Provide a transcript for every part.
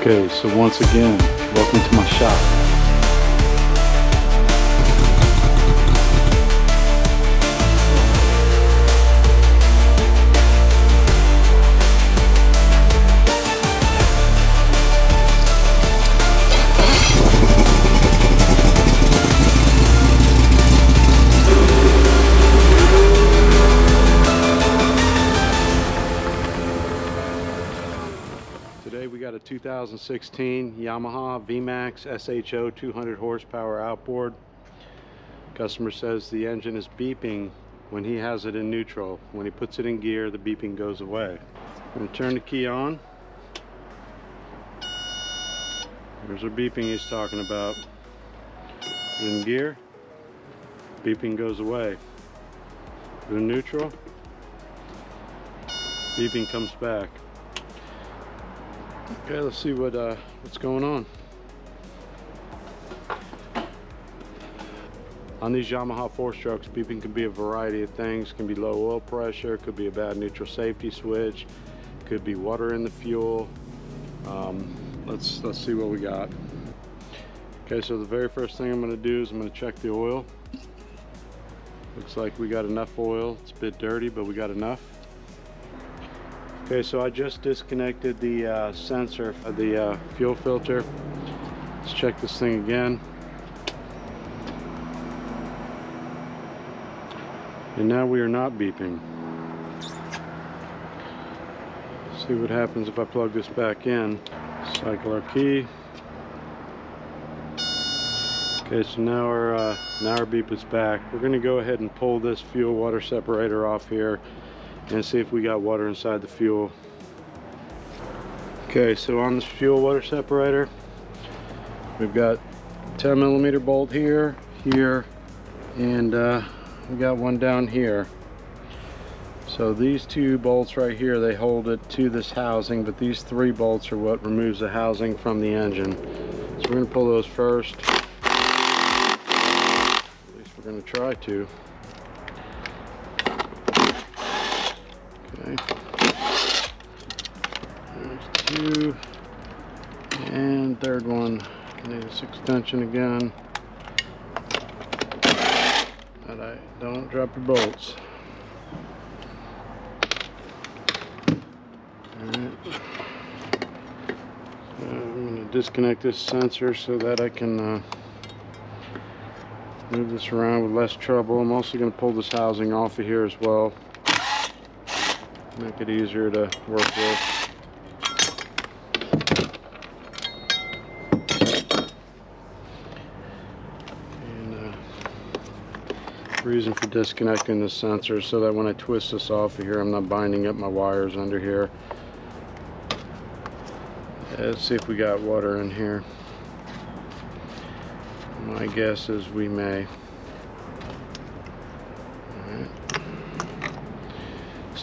Okay, so once again, welcome to my shop. Today we got a 2016 Yamaha VMAX SHO 200 horsepower outboard. Customer says the engine is beeping when he has it in neutral. When he puts it in gear, the beeping goes away. I'm going to turn the key on. There's our beeping he's talking about. Put it in gear, beeping goes away. Put it in neutral, beeping comes back. Okay, let's see what's going on. On these Yamaha 4-strokes, beeping can be a variety of things. Can be low oil pressure, could be a bad neutral safety switch, could be water in the fuel. Let's see what we got. Okay, so the very first thing I'm going to do is I'm going to check the oil. Looks like we got enough oil. It's a bit dirty, but we got enough. Okay, so I just disconnected the sensor of the fuel filter. Let's check this thing again. And now we are not beeping. Let's see what happens if I plug this back in. Cycle our key. Okay, so now our beep is back. We're going to go ahead and pull this fuel water separator off here and see if we got water inside the fuel. Okay, so on this fuel water separator, we've got 10mm bolt here, and we got one down here. So these two bolts right here, they hold it to this housing, but these 3 bolts are what removes the housing from the engine. So we're going to pull those first. At least we're going to try to. Okay. There's 2. And third one. Need this extension again. But I don't drop your bolts. Alright. So I'm going to disconnect this sensor so that I can move this around with less trouble. I'm also going to pull this housing off of here as well. Make it easier to work with. And reason for disconnecting this sensor so that when I twist this off of here, I'm not binding up my wires under here. Let's see if we got water in here. My guess is we may.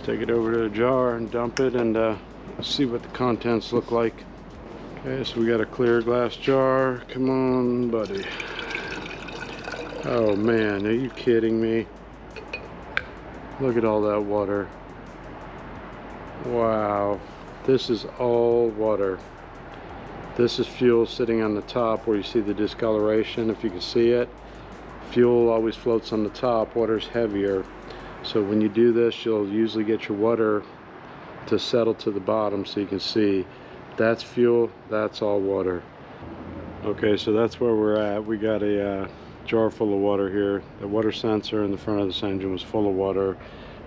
Take it over to a jar and dump it and see what the contents look like. Okay, so we got a clear glass jar. Come on, buddy. Oh man, are you kidding me? Look at all that water. Wow, this is all water. This is fuel sitting on the top where you see the discoloration, if you can see it. Fuel always floats on the top, water's heavier. So when you do this, you'll usually get your water to settle to the bottom so you can see. That's fuel, that's all water. Okay, so that's where we're at. We got a jar full of water here. The water sensor in the front of this engine was full of water,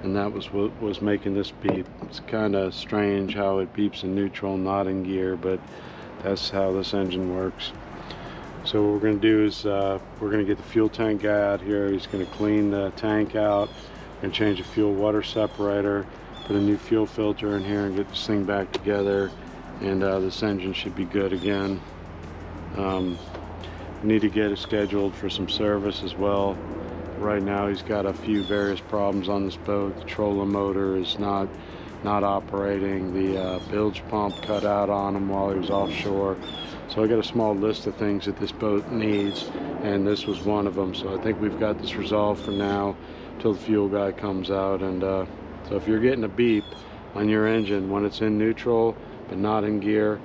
and that was what was making this beep. It's kind of strange how it beeps in neutral, not in gear, but that's how this engine works. So what we're going to do is we're going to get the fuel tank guy out here. He's going to clean the tank out and change the fuel water separator, put a new fuel filter in here and get this thing back together, and this engine should be good again. We need to get it scheduled for some service as well. Right now he's got a few various problems on this boat. The trolling motor is not operating. The bilge pump cut out on him while he was offshore. So I got a small list of things that this boat needs, and this was one of them. So I think we've got this resolved for now till the fuel guy comes out. And so if you're getting a beep on your engine when it's in neutral but not in gear,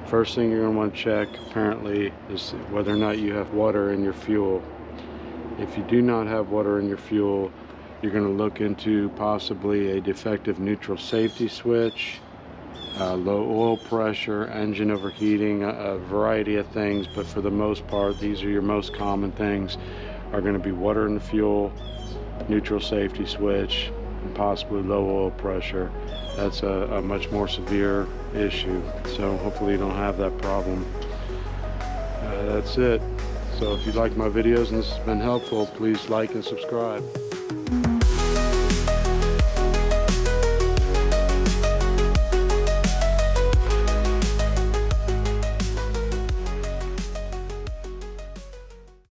First thing you're going to want to check apparently is whether or not you have water in your fuel. If you do not have water in your fuel, you're going to look into possibly a defective neutral safety switch, low oil pressure, engine overheating, a variety of things, but for the most part these are your most common things, are going to be water in the fuel, neutral safety switch, and possibly low oil pressure. That's a much more severe issue, so hopefully you don't have that problem. That's it. So if you like my videos and this has been helpful, please like and subscribe.